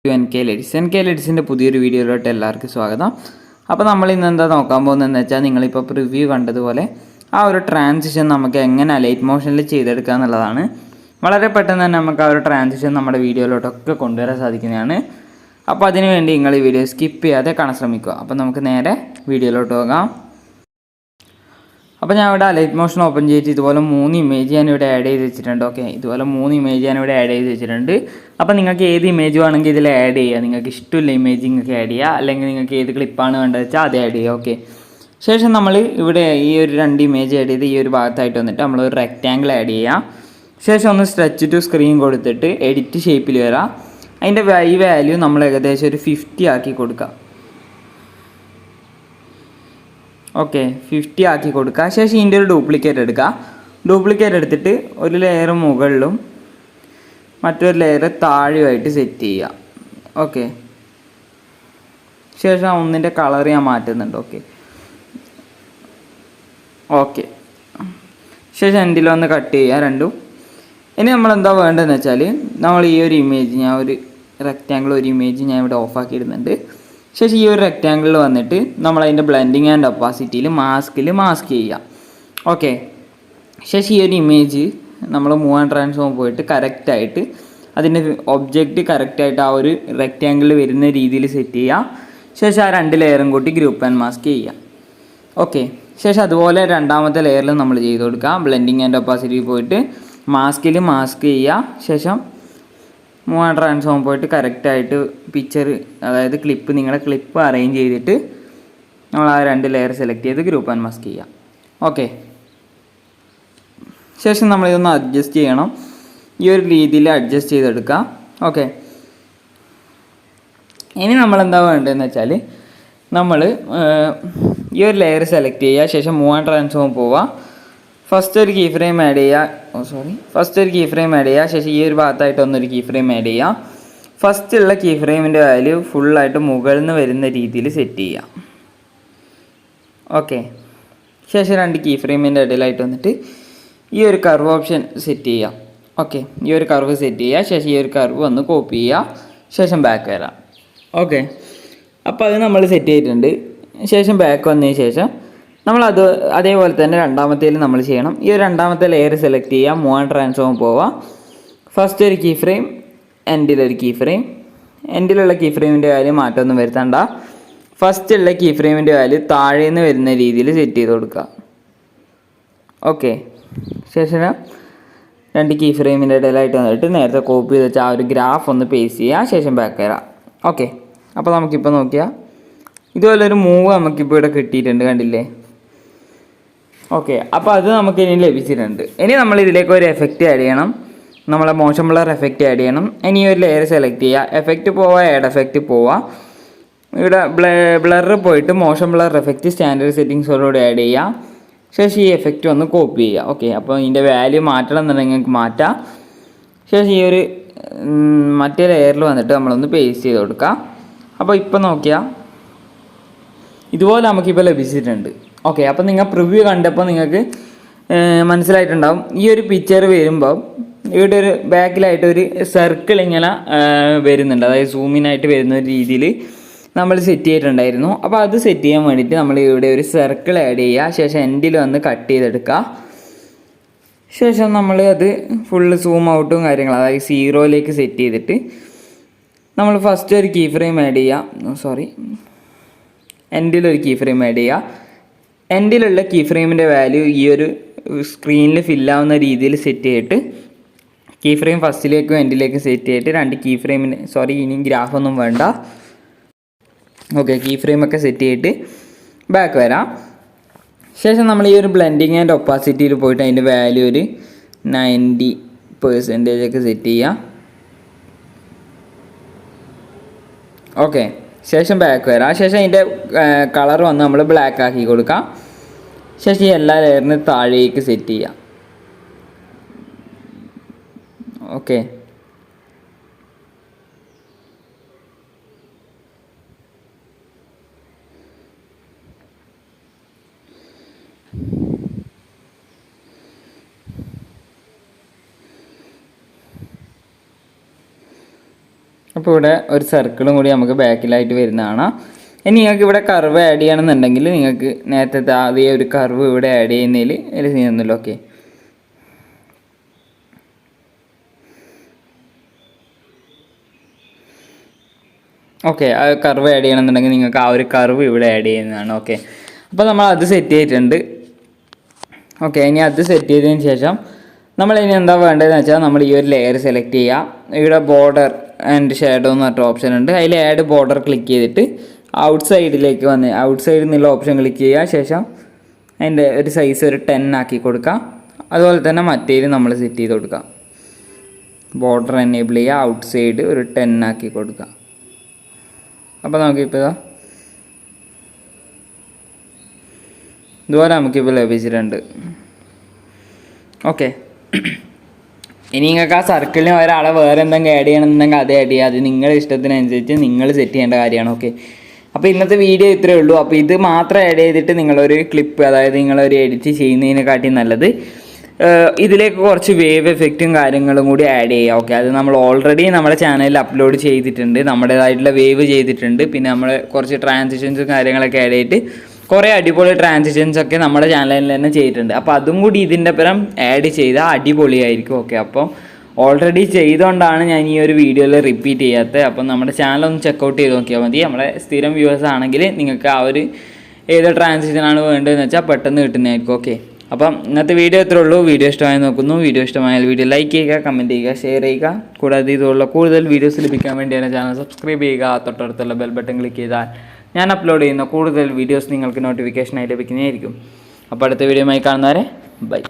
NKL പുതിയൊരു വീഡിയോയിലോട്ട് എല്ലാവർക്കും സ്വാഗതം. അപ്പോൾ നമ്മൾ ഇന്ന് എന്താ നോക്കാൻ പോകുന്നതെന്ന് വെച്ചാൽ നിങ്ങളിപ്പോൾ പ്രിവ്യൂ കണ്ടതുപോലെ ആ ഒരു ട്രാൻസിഷൻ നമുക്ക് എങ്ങനെ ലൈറ്റ് മോഷനിൽ ചെയ്തെടുക്കുക എന്നുള്ളതാണ്. വളരെ പെട്ടെന്ന് തന്നെ നമുക്ക് ആ ഒരു ട്രാൻസിഷൻ നമ്മുടെ വീഡിയോയിലോട്ടൊക്കെ കൊണ്ടുവരാൻ സാധിക്കുന്നതാണ്. അപ്പോൾ അതിന് വേണ്ടി നിങ്ങൾ ഈ വീഡിയോ സ്കിപ്പ് ചെയ്യാതെ കാണാൻ ശ്രമിക്കുക. അപ്പോൾ നമുക്ക് നേരെ വീഡിയോയിലോട്ട് പോകാം. അപ്പോൾ ഞാൻ ഇവിടെ ലൈറ്റ് മോഷൻ ഓപ്പൺ ചെയ്തിട്ട് ഇതുപോലെ 3 ഇമേജ് ഞാനിവിടെ ആഡ് ചെയ്ത് വെച്ചിട്ടുണ്ട്. ഓക്കെ, ഇതുപോലെ 3 ഇമേജ് ഞാനിവിടെ ആഡ് ചെയ്ത് വെച്ചിട്ടുണ്ട്. അപ്പോൾ നിങ്ങൾക്ക് ഏത് ഇമേജ് വേണമെങ്കിൽ ഇതിൽ ആഡ് ചെയ്യുക. നിങ്ങൾക്ക് ഇഷ്ടമുള്ള ഇമേജ് നിങ്ങൾക്ക് ആഡ് ചെയ്യുക, അല്ലെങ്കിൽ നിങ്ങൾക്ക് ഏത് ക്ലിപ്പാണ് വേണ്ടത് വെച്ചാൽ അത് ആഡ് ചെയ്യുക. ഓക്കെ, ശേഷം നമ്മൾ ഇവിടെ ഈ ഒരു 2 ഇമേജ് ആഡ് ചെയ്ത് ഈ ഒരു ഭാഗത്തായിട്ട് വന്നിട്ട് നമ്മളൊരു റെക്റ്റാങ്കിൾ ആഡ് ചെയ്യുക. ശേഷം ഒന്ന് സ്ട്രെച്ച് ടു സ്ക്രീൻ കൊടുത്തിട്ട് എഡിറ്റ് ഷേപ്പിൽ വരാം. അതിൻ്റെ ഈ വാല്യൂ നമ്മൾ ഏകദേശം ഒരു 50 ആക്കി കൊടുക്കുക. ഓക്കെ, 50 ആക്കി കൊടുക്കുക. ശേഷം ഇതിൻ്റെ ഒരു ഡ്യൂപ്ലിക്കേറ്റ് എടുക്കുക. ഡ്യൂപ്ലിക്കേറ്റ് എടുത്തിട്ട് ഒരു ലെയർ മുകളിലും മറ്റൊരു ലെയർ താഴെയുമായിട്ട് സെറ്റ് ചെയ്യുക. ഓക്കെ, ശേഷം ഒന്നിൻ്റെ കളർ ഞാൻ മാറ്റുന്നുണ്ട്. ഓക്കെ, ശേഷം എൻഡിലൊന്ന് കട്ട് ചെയ്യുക രണ്ടും. ഇനി നമ്മളെന്താ വേണ്ടതെന്ന് വെച്ചാൽ നമ്മൾ ഈ ഒരു ഇമേജ് ഞാൻ ഒരു റെക്റ്റാങ്കിൾ ഒരു ഇമേജ് ഞാൻ ഇവിടെ ഓഫാക്കി ഇടുന്നുണ്ട്. ശേഷം ഈ ഒരു റെക്റ്റാങ്കിളിൽ വന്നിട്ട് നമ്മളതിൻ്റെ ബ്ലെൻഡിങ് ആൻഡ് ഒപ്പാസിറ്റിയിൽ മാസ്ക് ചെയ്യുക. ഓക്കെ, ശേഷം ഈ ഒരു ഇമേജ് നമ്മൾ മൂവ് ആൻഡ് ട്രാൻസ്ഫോം പോയിട്ട് കറക്റ്റായിട്ട് അതിൻ്റെ ഒബ്ജക്റ്റ് കറക്റ്റായിട്ട് ആ ഒരു റെക്റ്റാങ്കിളിൽ വരുന്ന രീതിയിൽ സെറ്റ് ചെയ്യുക. ശേഷം ആ 2 ലെയറും കൂട്ടി ഗ്രൂപ്പ് ആൻഡ് മാസ്ക് ചെയ്യുക. ഓക്കെ, ശേഷം അതുപോലെ രണ്ടാമത്തെ ലെയറിൽ നമ്മൾ ചെയ്ത് കൊടുക്കുക. ബ്ലെൻഡിങ് ആൻഡ് ഒപ്പാസിറ്റി പോയിട്ട് മാസ്ക് ചെയ്യുക. ശേഷം മൂവ് ആൻഡ് ട്രാൻസ്ഫോം പോയിട്ട് കറക്റ്റായിട്ട് പിക്ചർ, അതായത് നിങ്ങളുടെ ക്ലിപ്പ് അറേഞ്ച് ചെയ്തിട്ട് നമ്മൾ ആ 2 ലെയർ സെലക്ട് ചെയ്ത് ഗ്രൂപ്പ് ആൻഡ് മാസ്ക് ചെയ്യുക. ഓക്കെ, ശേഷം നമ്മളിതൊന്ന് അഡ്ജസ്റ്റ് ചെയ്യണം. ഈ ഒരു രീതിയിൽ അഡ്ജസ്റ്റ് ചെയ്തെടുക്കുക. ഓക്കെ, ഇനി നമ്മളെന്താ വേണ്ടതെന്ന് വെച്ചാൽ നമ്മൾ ഈ ഒരു ലെയർ സെലക്ട് ചെയ്യുക. ശേഷം മൂവ് ആൻഡ് ട്രാൻസ്ഫോം പോവുക. ഫസ്റ്റ് ഒരു കീ ഫ്രെയിം ആഡ് ചെയ്യുക. ശേഷം ഈ ഒരു ഭാഗത്തായിട്ട് ഒന്നൊരു കീ ഫ്രെയിം ആഡ് ചെയ്യുക. ഫസ്റ്റുള്ള കീ ഫ്രെയിമിൻ്റെ വാല്യൂ ഫുള്ളായിട്ട് മുകളിൽ നിന്ന് വരുന്ന രീതിയിൽ സെറ്റ് ചെയ്യുക. ഓക്കെ, ശേഷം 2 കീ ഫ്രെയിമിൻ്റെ ഇടയിലായിട്ട് വന്നിട്ട് ഈ ഒരു കർവ് ഓപ്ഷൻ സെറ്റ് ചെയ്യുക. ഓക്കെ, ഈ ഒരു കർവ് സെറ്റ് ചെയ്യുക. ശേഷം ഈ ഒരു കർവ് ഒന്ന് കോപ്പി ചെയ്യുക. ശേഷം ബാക്ക് വരാം. ഓക്കെ, അപ്പോൾ അത് നമ്മൾ സെറ്റ് ചെയ്തിട്ടുണ്ട്. ശേഷം ബാക്ക് വന്നതിന് ശേഷം നമ്മളത് അതേപോലെ തന്നെ രണ്ടാമത്തേൽ നമ്മൾ ചെയ്യണം. ഈ ഒരു രണ്ടാമത്തെ ലെയർ സെലക്ട് ചെയ്യുക. മൂവ് ആൻഡ് ട്രാൻസ്ഫോം പോവുക. ഫസ്റ്റ് ഒരു കീ ഫ്രെയിം, എൻഡിലൊരു കീ ഫ്രെയിം. എൻഡിലുള്ള കീ ഫ്രെയിമിൻ്റെ വാല്യൂ മാറ്റമൊന്നും വരുത്തണ്ട. ഫസ്റ്റുള്ള കീ ഫ്രെയിമിൻ്റെ വാല്യൂ താഴേന്ന് വരുന്ന രീതിയിൽ സെറ്റ് ചെയ്ത് കൊടുക്കുക. ഓക്കെ, ശേഷം 2 കീ ഫ്രെയിമിൻ്റെ ഇടയിലായിട്ട് വന്നിട്ട് നേരത്തെ കോപ്പി ചെയ്ത് വെച്ചാൽ ആ ഒരു ഗ്രാഫ് ഒന്ന് പേസ്റ്റ് ചെയ്യുക. ശേഷം ബാക്ക് വരാം. ഓക്കെ, അപ്പോൾ നമുക്കിപ്പോൾ നോക്കിയാൽ ഇതുപോലൊരു മൂവ് നമുക്കിപ്പോൾ ഇവിടെ കിട്ടിയിട്ടുണ്ട്, കണ്ടില്ലേ? ഓക്കെ, അപ്പോൾ അത് നമുക്ക് ഇനി ലഭിച്ചിട്ടുണ്ട്. ഇനി നമ്മൾ ഇതിലേക്ക് ഒരു എഫക്റ്റ് ആഡ് ചെയ്യണം. നമ്മളെ മോഷൻ ബ്ലർ എഫക്റ്റ് ആഡ് ചെയ്യണം. ഇനി ഒരു ലെയർ സെലക്ട് ചെയ്യുക. എഫക്റ്റ് പോവുക, ആഡ് എഫക്റ്റ് പോവുക. ഇവിടെ ബ്ലർ പോയിട്ട് മോഷൻ ബ്ലർ എഫക്റ്റ് സ്റ്റാൻഡേർഡ് സെറ്റിങ്സോടുകൂടി ആഡ് ചെയ്യുക. ശേഷം ഈ എഫക്റ്റ് ഒന്ന് കോപ്പി ചെയ്യുക. ഓക്കെ, അപ്പോൾ ഇതിൻ്റെ വാല്യൂ മാറ്റണം എന്നുണ്ടെങ്കിൽ നിങ്ങൾക്ക് മാറ്റാം. ശേഷം ഈ ഒരു മറ്റേ ലെയറിൽ വന്നിട്ട് നമ്മളൊന്ന് പേസ്റ്റ് ചെയ്ത് കൊടുക്കുക. അപ്പോൾ ഇപ്പോൾ നോക്കിയാൽ ഇതുപോലെ നമുക്കിപ്പോൾ ലഭിച്ചിട്ടുണ്ട്. ഓക്കെ, അപ്പോൾ നിങ്ങൾ പ്രിവ്യൂ കണ്ടപ്പോൾ നിങ്ങൾക്ക് മനസ്സിലായിട്ടുണ്ടാവും. ഈ ഒരു പിക്ചർ വരുമ്പോൾ ഇവിടെ ഒരു ബാക്കിലായിട്ട് ഒരു സർക്കിൾ ഇങ്ങനെ വരുന്നുണ്ട്, അതായത് സൂമിനായിട്ട് വരുന്ന ഒരു രീതിയിൽ നമ്മൾ സെറ്റ് ചെയ്തിട്ടുണ്ടായിരുന്നു. അപ്പോൾ അത് സെറ്റ് ചെയ്യാൻ വേണ്ടിയിട്ട് നമ്മൾ ഇവിടെ ഒരു സർക്കിൾ ആഡ് ചെയ്യുക. ശേഷം എൻഡിൽ വന്ന് കട്ട് ചെയ്തെടുക്കുക. ശേഷം നമ്മൾ അത് ഫുള്ള് സൂം ഔട്ടും കാര്യങ്ങളും, അതായത് 0ലേക്ക് സെറ്റ് ചെയ്തിട്ട് നമ്മൾ ഫസ്റ്റ് ഒരു കീ ഫ്രെയിം ആഡ് ചെയ്യുക. എൻഡിലൊരു കീ ഫ്രെയിം ആഡ് ചെയ്യുക. എൻഡിലുള്ള കീ ഫ്രെയിമിൻ്റെ വാല്യൂ ഈ ഒരു സ്ക്രീനിൽ ഫില്ലാവുന്ന രീതിയിൽ സെറ്റ് ചെയ്തിട്ട് കീ ഫ്രെയിം ഫസ്റ്റിലേക്കും എൻഡിലേക്കും സെറ്റ് ചെയ്തിട്ട് 2 കീ ഫ്രെയിമിന് ഇനി ഗ്രാഫൊന്നും വേണ്ട. ഓക്കെ, കീ ഫ്രെയിമൊക്കെ സെറ്റ് ചെയ്തിട്ട് ബാക്ക് വരാം. ശേഷം നമ്മൾ ഈ ഒരു ബ്ലെൻഡിങ് ആൻഡ് ഒപ്പാസിറ്റിയിൽ പോയിട്ട് അതിൻ്റെ വാല്യൂ ഒരു 90% ഒക്കെ സെറ്റ് ചെയ്യുക. ഓക്കെ, ശേഷം ബാക്ക് വരാം. ശേഷം അതിൻ്റെ കളർ വന്ന് നമ്മൾ ബ്ലാക്ക് ആക്കി കൊടുക്കാം. ശേഷം ഈ എല്ലാ ലെയറിനും താഴേക്ക് സെറ്റ് ചെയ്യാം. ഓക്കെ, അപ്പോൾ ഇവിടെ ഒരു സർക്കിളും കൂടി നമുക്ക് ബാക്കിലായിട്ട് വരുന്നതാണ്. ഇനി നിങ്ങൾക്ക് ഇവിടെ കർവ് ആഡ് ചെയ്യണമെന്നുണ്ടെങ്കിൽ നിങ്ങൾക്ക് നേരത്തെ അതേ ഒരു കർവ് ഇവിടെ ആഡ് ചെയ്യുന്നതിൽ ഒരു സീനൊന്നുമില്ല. ഓക്കെ, ഓക്കെ, ആ കർവ് ആഡ് ചെയ്യണമെന്നുണ്ടെങ്കിൽ നിങ്ങൾക്ക് ആ ഒരു കർവ് ഇവിടെ ആഡ് ചെയ്യുന്നതാണ്. ഓക്കെ, അപ്പോൾ നമ്മൾ അത് സെറ്റ് ചെയ്തിട്ടുണ്ട്. ഓക്കെ, ഇനി അത് സെറ്റ് ചെയ്തതിന് ശേഷം നമ്മളിനി എന്താ വേണ്ടതെന്ന് വെച്ചാൽ നമ്മൾ ഈ ഒരു ലെയർ സെലക്ട് ചെയ്യുക. ഇവിടെ ബോർഡർ ആൻഡ് ഷാഡോ എന്ന് പറഞ്ഞ ഓപ്ഷൻ ഉണ്ട്. അതിൽ ആഡ് ബോർഡർ ക്ലിക്ക് ചെയ്തിട്ട് ഔട്ട് സൈഡിലേക്ക് ഔട്ട് സൈഡിൽ നിന്നുള്ള ഓപ്ഷൻ ക്ലിക്ക് ചെയ്യുക. ശേഷം അതിൻ്റെ ഒരു സൈസ് ഒരു 10 ആക്കി കൊടുക്കുക. അതുപോലെ തന്നെ മറ്റേതിൽ നമ്മൾ സെറ്റ് ചെയ്ത് കൊടുക്കുക. ബോർഡർ എനേബിൾ ചെയ്യുക, ഔട്ട് സൈഡ് ഒരു 10 ആക്കി കൊടുക്കുക. അപ്പോൾ നമുക്കിപ്പോൾ ഇതുപോലെ നമുക്കിപ്പോൾ ലഭിച്ചിട്ടുണ്ട്. ഓക്കെ, ഇനി നിങ്ങൾക്ക് ആ സർക്കിളിന് ഒരാളെ വേറെ എന്തെങ്കിലും ആഡ് ചെയ്യണമെന്നുണ്ടെങ്കിൽ അത് ആഡ് ചെയ്യുക. അത് നിങ്ങളുടെ ഇഷ്ടത്തിനനുസരിച്ച് നിങ്ങൾ സെറ്റ് ചെയ്യേണ്ട കാര്യമാണ്. ഓക്കെ, അപ്പോൾ ഇന്നത്തെ വീഡിയോ ഇത്രയേ ഉള്ളൂ. അപ്പോൾ ഇത് മാത്രം ആഡ് ചെയ്തിട്ട് നിങ്ങളൊരു ക്ലിപ്പ്, അതായത് നിങ്ങളൊരു എഡിറ്റ് ചെയ്യുന്നതിനെക്കാട്ടി നല്ലത് ഇതിലേക്ക് കുറച്ച് വേവ് എഫക്റ്റും കാര്യങ്ങളും കൂടി ആഡ് ചെയ്യുക. ഓക്കെ, അത് നമ്മൾ ഓൾറെഡി നമ്മുടെ ചാനലിൽ അപ്ലോഡ് ചെയ്തിട്ടുണ്ട്, നമ്മുടേതായിട്ടുള്ള വേവ് ചെയ്തിട്ടുണ്ട്. പിന്നെ നമ്മൾ കുറച്ച് ട്രാൻസിഷൻസും കാര്യങ്ങളൊക്കെ ആഡ് ചെയ്തിട്ട് കുറേ അടിപൊളി ട്രാൻസിഷൻസ് ഒക്കെ നമ്മുടെ ചാനലിൽ തന്നെ ചെയ്തിട്ടുണ്ട്. അപ്പോൾ അതും കൂടി ഇതിൻ്റെ പുറം ആഡ് ചെയ്താൽ അടിപൊളിയായിരിക്കും. ഓക്കെ, അപ്പോൾ ഓൾറെഡി ചെയ്തുകൊണ്ടാണ് ഞാൻ ഈ ഒരു വീഡിയോയിൽ റിപ്പീറ്റ് ചെയ്യാത്തത്. അപ്പം നമ്മുടെ ചാനൽ ഒന്ന് ചെക്കൗട്ട് ചെയ്ത് നോക്കിയാൽ മതി. നമ്മുടെ സ്ഥിരം വ്യൂവേഴ്സ് ആണെങ്കിൽ നിങ്ങൾക്ക് ആ ഒരു ഏത് ട്രാൻസിഷനാണ് വേണ്ടതെന്ന് വെച്ചാൽ പെട്ടെന്ന് കിട്ടുന്നതായിരിക്കും. ഓക്കെ, അപ്പം ഇന്നത്തെ വീഡിയോ ഇത്രേ ഉള്ളൂ. വീഡിയോ ഇഷ്ടമായി നോക്കുന്നു. വീഡിയോ ഇഷ്ടമായാൽ വീഡിയോ ലൈക്ക് ചെയ്യുക, കമൻറ്റ് ചെയ്യുക, ഷെയർ ചെയ്യുക. കൂടാതെ ഇതുള്ള കൂടുതൽ വീഡിയോസ് ലഭിക്കാൻ വേണ്ടിയാണ് ചാനൽ സബ്സ്ക്രൈബ് ചെയ്യുക. തൊട്ടടുത്തുള്ള ബെൽ ബട്ടൺ ക്ലിക്ക് ചെയ്താൽ ഞാൻ അപ്ലോഡ് ചെയ്യുന്ന കൂടുതൽ വീഡിയോസ് നിങ്ങൾക്ക് നോട്ടിഫിക്കേഷനായി ലഭിക്കുന്നതായിരിക്കും. അപ്പോൾ അടുത്ത വീഡിയോയുമായി കാണുന്നവരെ ബൈ.